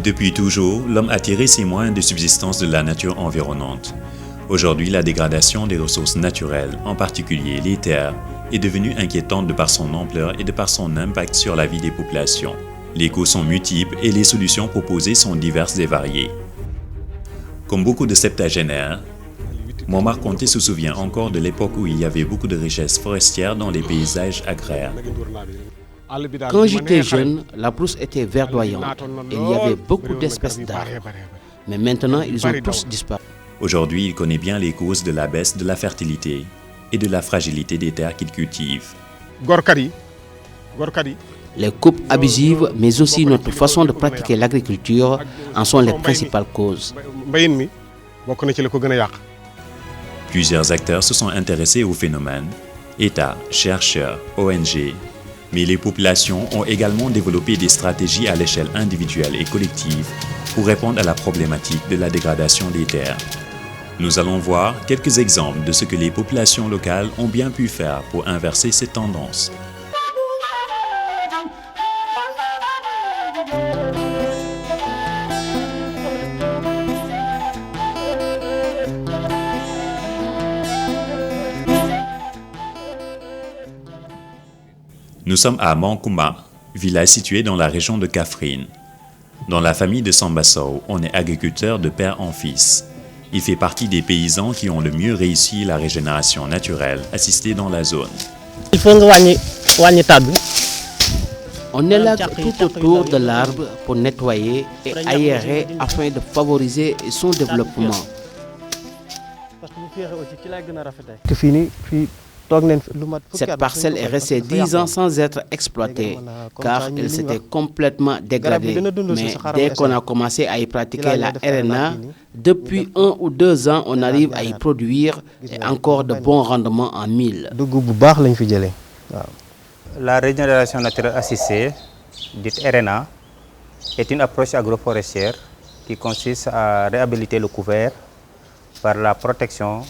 Depuis toujours, l'homme a tiré ses moyens de subsistance de la nature environnante. Aujourd'hui, la dégradation des ressources naturelles, en particulier les terres, est devenue inquiétante de par son ampleur et de par son impact sur la vie des populations. Les causes sont multiples et les solutions proposées sont diverses et variées. Comme beaucoup de septagénaires, Momar Konté se souvient encore de l'époque où il y avait beaucoup de richesses forestières dans les paysages agraires. Quand j'étais jeune, la brousse était verdoyante et il y avait beaucoup d'espèces d'arbres. Mais maintenant, ils ont tous disparu. Aujourd'hui, il connaît bien les causes de la baisse de la fertilité et de la fragilité des terres qu'il cultive. Les coupes abusives, mais aussi notre façon de pratiquer l'agriculture en sont les principales causes. Plusieurs acteurs se sont intéressés au phénomène, États, chercheurs, ONG, mais les populations ont également développé des stratégies à l'échelle individuelle et collective pour répondre à la problématique de la dégradation des terres. Nous allons voir quelques exemples de ce que les populations locales ont bien pu faire pour inverser cette tendance. Nous sommes à Mankouma, village situé dans la région de Kaffrine. Dans la famille de Samba Sow, on est agriculteur de père en fils. Il fait partie des paysans qui ont le mieux réussi la régénération naturelle assistée dans la zone. On élève tout autour de l'arbre pour nettoyer et aérer afin de favoriser son développement. Cette parcelle est restée 10 ans sans être exploitée car elle s'était complètement dégradée. Mais dès qu'on a commencé à y pratiquer la RNA, depuis 1 ou 2 ans, on arrive à y produire encore de bons rendements en mil. La régénération naturelle assistée, dite RNA, est une approche agroforestière qui consiste à réhabiliter le couvert par la protection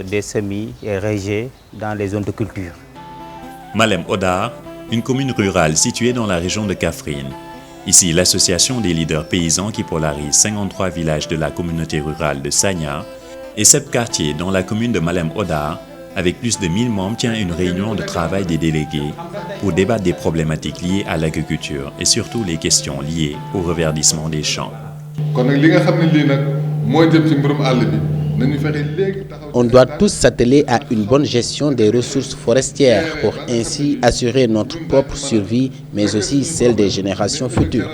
des semis et rejets dans les zones de culture. Malem Hodar, une commune rurale située dans la région de Kaffrine. Ici, l'association des leaders paysans qui polarise 53 villages de la communauté rurale de Sagna et 7 quartiers dans la commune de Malem Hodar, avec plus de 1000 membres, tient une réunion de travail des délégués pour débattre des problématiques liées à l'agriculture et surtout les questions liées au reverdissement des champs. On doit tous s'atteler à une bonne gestion des ressources forestières pour ainsi assurer notre propre survie, mais aussi celle des générations futures.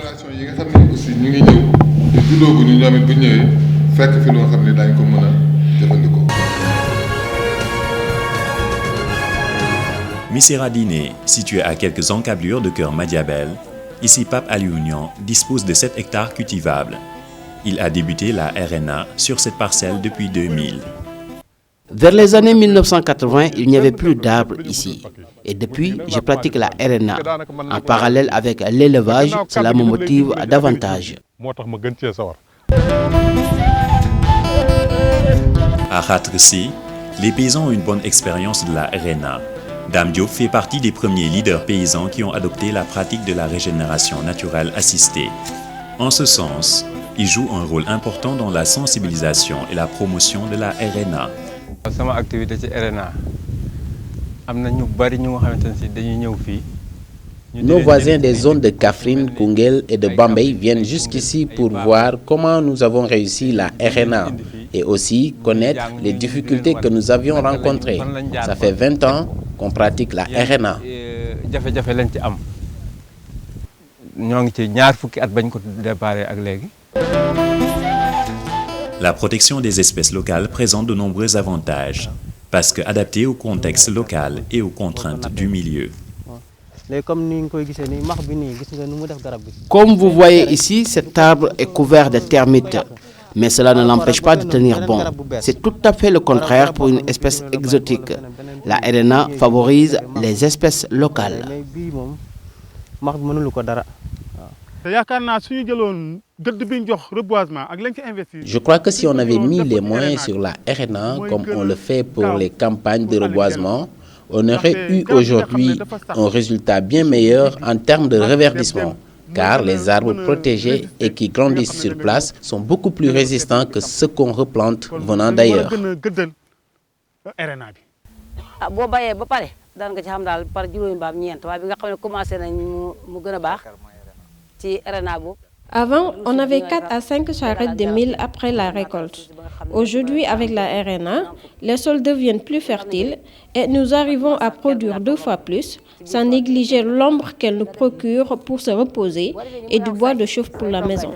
Missirah Diné, situé à quelques encablures de Keur Madiabel, ici Pape Aliounian dispose de 7 hectares cultivables. Il a débuté la RNA sur cette parcelle depuis 2000. Vers les années 1980, il n'y avait plus d'arbres ici. Et depuis, je pratique la RNA. En parallèle avec l'élevage, cela me motive davantage. À Khatrissi, les paysans ont une bonne expérience de la RNA. Dame Diop fait partie des premiers leaders paysans qui ont adopté la pratique de la régénération naturelle assistée. En ce sens, il joue un rôle important dans la sensibilisation et la promotion de la RNA. Nos voisins des zones de Kaffrine, Koungheul et de Bambey viennent jusqu'ici pour voir comment nous avons réussi la RNA et aussi connaître les difficultés que nous avions rencontrées. Ça fait 20 ans qu'on pratique la RNA. La protection des espèces locales présente de nombreux avantages, parce qu'adaptée au contexte local et aux contraintes du milieu. Comme vous voyez ici, cet arbre est couvert de termites. Mais cela ne l'empêche pas de tenir bon. C'est tout à fait le contraire pour une espèce exotique. La RNA favorise les espèces locales. Je crois que si on avait mis les moyens sur la RNA, comme on le fait pour les campagnes de reboisement, on aurait eu aujourd'hui un résultat bien meilleur en termes de reverdissement. car les arbres protégés et qui grandissent sur place sont beaucoup plus résistants que ceux qu'on replante venant d'ailleurs. Avant, on avait 4 à 5 charrettes de mil après la récolte. Aujourd'hui, avec la RNA, les sols deviennent plus fertiles et nous arrivons à produire 2 fois plus, sans négliger l'ombre qu'elle nous procure pour se reposer et du bois de chauffe pour la maison.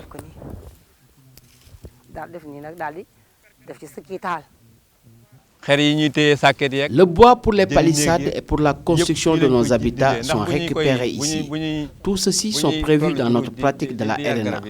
Le bois pour les palissades et pour la construction de nos habitats sont récupérés ici. Tout ceci sont prévus dans notre pratique de la RNA.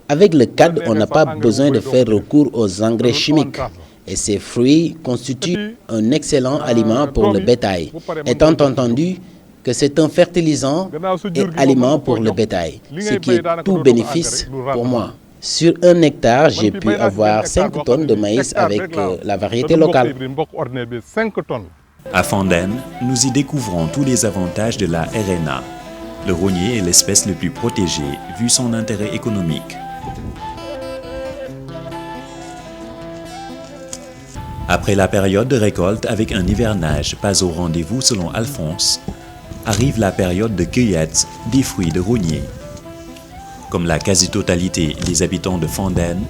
Avec le CAD, on n'a pas besoin de faire recours aux engrais chimiques et ces fruits constituent un excellent aliment pour le bétail, étant entendu que c'est un fertilisant et aliment pour le bétail, ce qui est tout bénéfice pour moi. Sur 1 hectare, j'ai pu avoir 5 tonnes de maïs avec la variété locale. À Fandène, nous y découvrons tous les avantages de la RNA. Le rognier est l'espèce le plus protégée vu son intérêt économique. Après la période de récolte avec un hivernage pas au rendez-vous selon Alphonse, arrive la période de cueillette des fruits de rognier. Comme la quasi-totalité des habitants de Fandène,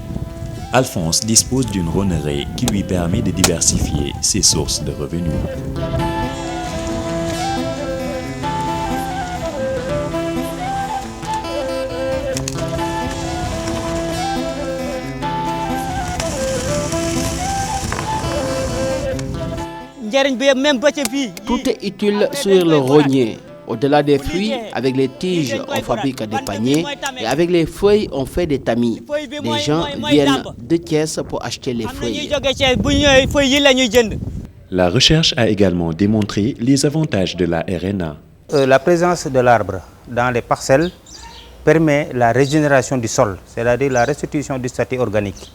Alphonse dispose d'une roseraie qui lui permet de diversifier ses sources de revenus. Tout est utile sur le rognier. Au-delà des fruits, avec les tiges, on fabrique des paniers et avec les feuilles, on fait des tamis. Les gens viennent de Thiès pour acheter les feuilles. La recherche a également démontré les avantages de la RNA. La présence de l'arbre dans les parcelles permet la régénération du sol, c'est-à-dire la restitution du statut organique.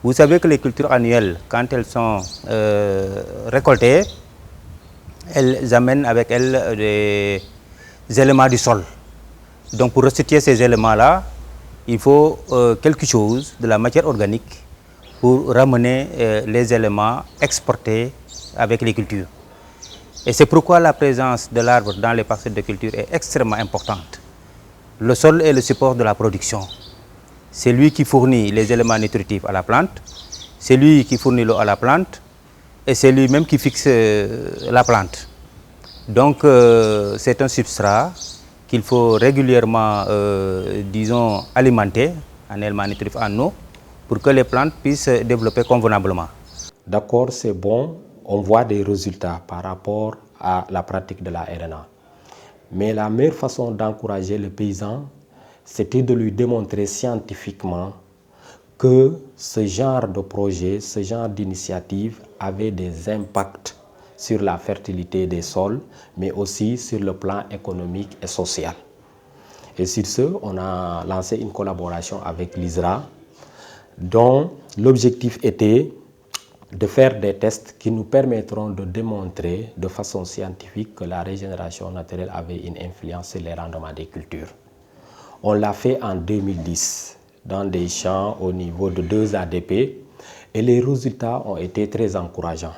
Vous savez que les cultures annuelles, quand elles sont récoltées, elles amènent avec elles des éléments du sol. Donc pour restituer ces éléments-là, il faut quelque chose de la matière organique pour ramener les éléments exportés avec les cultures. Et c'est pourquoi la présence de l'arbre dans les parcelles de culture est extrêmement importante. Le sol est le support de la production. C'est lui qui fournit les éléments nutritifs à la plante, c'est lui qui fournit l'eau à la plante, et c'est lui-même qui fixe la plante. Donc c'est un substrat qu'il faut régulièrement, disons, alimenter en éléments nutritifs en eau pour que les plantes puissent se développer convenablement. D'accord, c'est bon, on voit des résultats par rapport à la pratique de la RNA. Mais la meilleure façon d'encourager le paysan, c'était de lui démontrer scientifiquement que ce genre de projet, ce genre d'initiative avait des impacts sur la fertilité des sols, mais aussi sur le plan économique et social. Et sur ce, on a lancé une collaboration avec l'ISRA, dont l'objectif était de faire des tests qui nous permettront de démontrer de façon scientifique que la régénération naturelle avait une influence sur les rendements des cultures. On l'a fait en 2010 dans des champs au niveau de 2 ADP et les résultats ont été très encourageants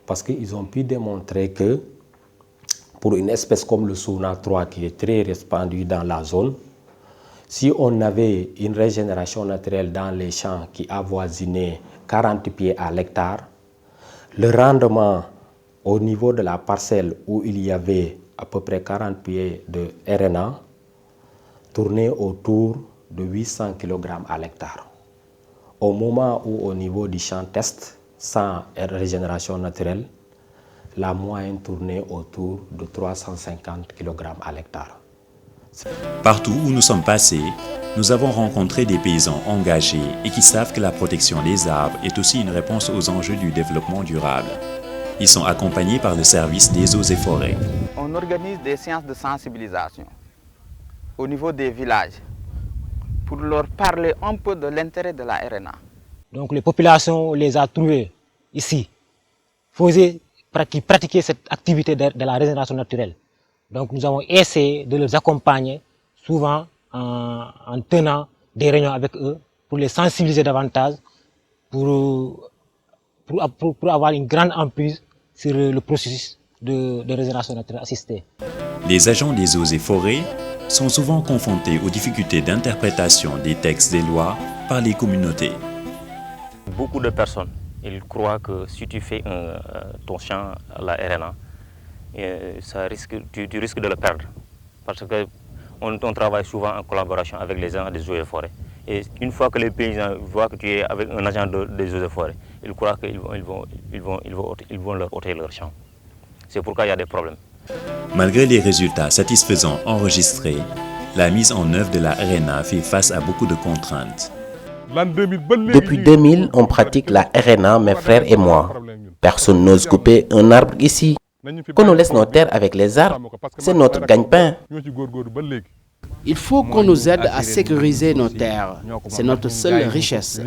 parce qu'ils ont pu démontrer que pour une espèce comme le Souna 3 qui est très répandue dans la zone, si on avait une régénération naturelle dans les champs qui avoisinaient 40 pieds à l'hectare, le rendement au niveau de la parcelle où il y avait à peu près 40 pieds de RNA tournait autour de 800 kg à l'hectare. Au moment où au niveau du champ test, sans régénération naturelle, la moyenne tournait autour de 350 kg à l'hectare. Partout où nous sommes passés, nous avons rencontré des paysans engagés et qui savent que la protection des arbres est aussi une réponse aux enjeux du développement durable. Ils sont accompagnés par le service des eaux et forêts. On organise des séances de sensibilisation au niveau des villages pour leur parler un peu de l'intérêt de la RNA. Donc les populations les a trouvées ici, qui pratiquaient cette activité de la régénération naturelle. Donc nous avons essayé de les accompagner, souvent en tenant des réunions avec eux, pour les sensibiliser davantage, pour avoir une grande emprise sur le processus de régénération naturelle assistée. Les agents des eaux et forêts sont souvent confrontés aux difficultés d'interprétation des textes des lois par les communautés. Beaucoup de personnes, ils croient que si tu fais ton champ à la RNA, tu risques de le perdre. Parce qu'on travaille souvent en collaboration avec les agents des eaux et forêts. Et une fois que les paysans voient que tu es avec un agent des eaux et forêts, ils croient qu'ils vont leur ôter leur champ. C'est pourquoi il y a des problèmes. Malgré les résultats satisfaisants enregistrés, la mise en œuvre de la RNA fait face à beaucoup de contraintes. Depuis 2000, on pratique la RNA, mes frères et moi. Personne n'ose couper un arbre ici. Qu'on nous laisse nos terres avec les arbres, c'est notre gagne-pain. Il faut qu'on nous aide à sécuriser nos terres. C'est notre seule richesse.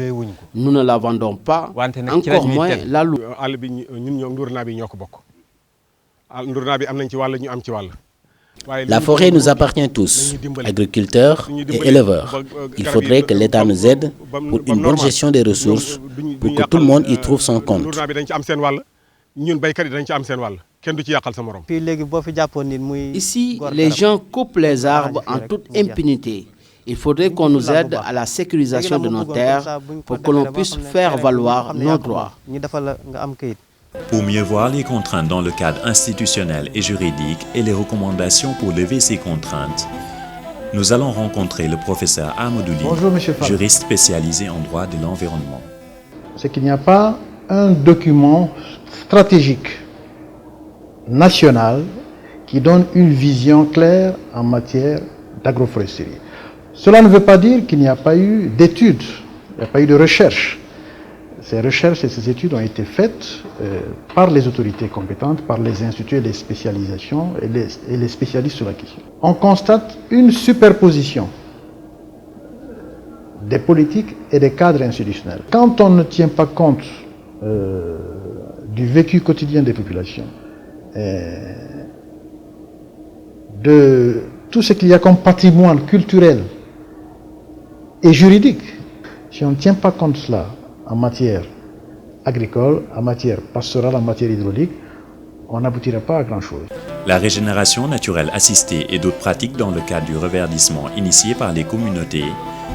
Nous ne la vendons pas, encore moins la louons. La forêt nous appartient tous, agriculteurs et éleveurs. Il faudrait que l'État nous aide pour une bonne gestion des ressources, pour que tout le monde y trouve son compte. Ici, les gens coupent les arbres en toute impunité. Il faudrait qu'on nous aide à la sécurisation de nos terres pour que l'on puisse faire valoir nos droits. Pour mieux voir les contraintes dans le cadre institutionnel et juridique et les recommandations pour lever ces contraintes, nous allons rencontrer le professeur Amadouly, juriste spécialisé en droit de l'environnement. C'est qu'il n'y a pas un document stratégique national qui donne une vision claire en matière d'agroforesterie. Cela ne veut pas dire qu'il n'y a pas eu d'études, il n'y a pas eu de recherche. Ces recherches et ces études ont été faites par les autorités compétentes, par les instituts et les spécialisations et les spécialistes sur la question. On constate une superposition des politiques et des cadres institutionnels. Quand on ne tient pas compte du vécu quotidien des populations, de tout ce qu'il y a comme patrimoine culturel et juridique, si on ne tient pas compte de cela en matière agricole, en matière pastorale, en matière hydraulique, on n'aboutira pas à grand-chose. La régénération naturelle assistée et d'autres pratiques dans le cadre du reverdissement initiées par les communautés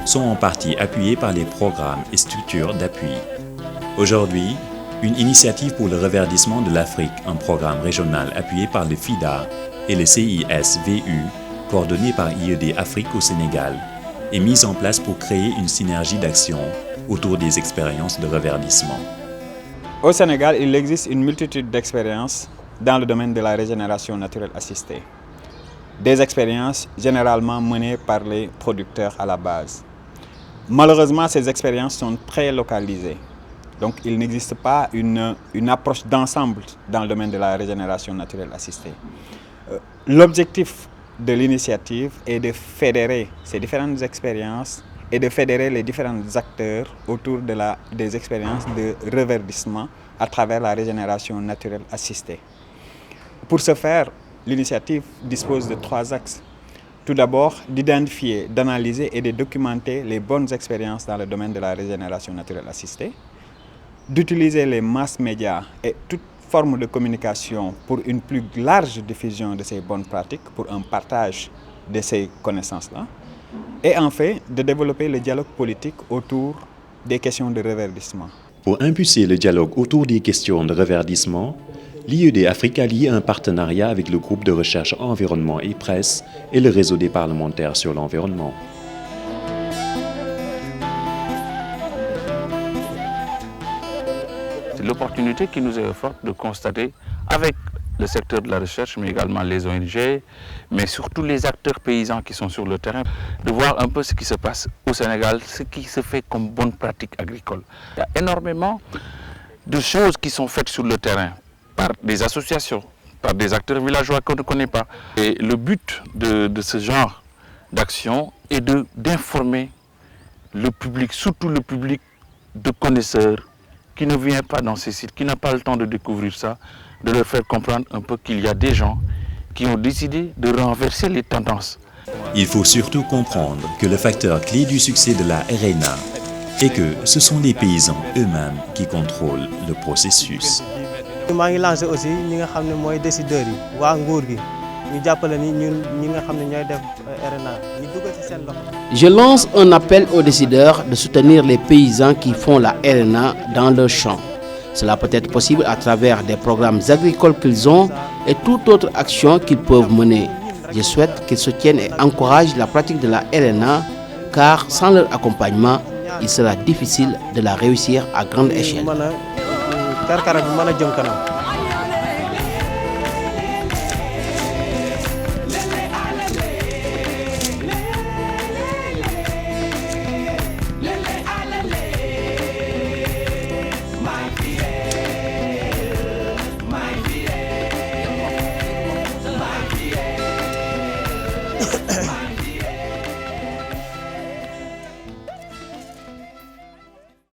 sont en partie appuyées par les programmes et structures d'appui. Aujourd'hui, une initiative pour le reverdissement de l'Afrique, un programme régional appuyé par le FIDA et le CISVU, coordonné par IED Afrique au Sénégal, est mise en place pour créer une synergie d'action autour des expériences de reverdissement. Au Sénégal, il existe une multitude d'expériences dans le domaine de la régénération naturelle assistée. Des expériences généralement menées par les producteurs à la base. Malheureusement, ces expériences sont très localisées. Donc, il n'existe pas une approche d'ensemble dans le domaine de la régénération naturelle assistée. L'objectif de l'initiative est de fédérer ces différentes expériences et de fédérer les différents acteurs autour des expériences de reverdissement à travers la régénération naturelle assistée. Pour ce faire, l'initiative dispose de 3 axes. Tout d'abord, d'identifier, d'analyser et de documenter les bonnes expériences dans le domaine de la régénération naturelle assistée, d'utiliser les masses médias et toute forme de communication pour une plus large diffusion de ces bonnes pratiques, pour un partage de ces connaissances-là, et enfin de développer le dialogue politique autour des questions de reverdissement. Pour impulser le dialogue autour des questions de reverdissement, l'IED Afrique a lié un partenariat avec le groupe de recherche environnement et presse et le réseau des parlementaires sur l'environnement. C'est l'opportunité qui nous est offerte de constater avec le secteur de la recherche, mais également les ONG, mais surtout les acteurs paysans qui sont sur le terrain, de voir un peu ce qui se passe au Sénégal, ce qui se fait comme bonne pratique agricole. Il y a énormément de choses qui sont faites sur le terrain par des associations, par des acteurs villageois qu'on ne connaît pas. Et le but de ce genre d'action est d'informer le public, surtout le public de connaisseurs, qui ne vient pas dans ces sites, qui n'a pas le temps de découvrir ça, de leur faire comprendre un peu qu'il y a des gens qui ont décidé de renverser les tendances. Il faut surtout comprendre que le facteur clé du succès de la RNA est que ce sont les paysans eux-mêmes qui contrôlent le processus. Je lance un appel aux décideurs de soutenir les paysans qui font la RNA dans leurs champs. Cela peut être possible à travers des programmes agricoles qu'ils ont et toute autre action qu'ils peuvent mener. Je souhaite qu'ils soutiennent et encouragent la pratique de la RNA car sans leur accompagnement, il sera difficile de la réussir à grande échelle.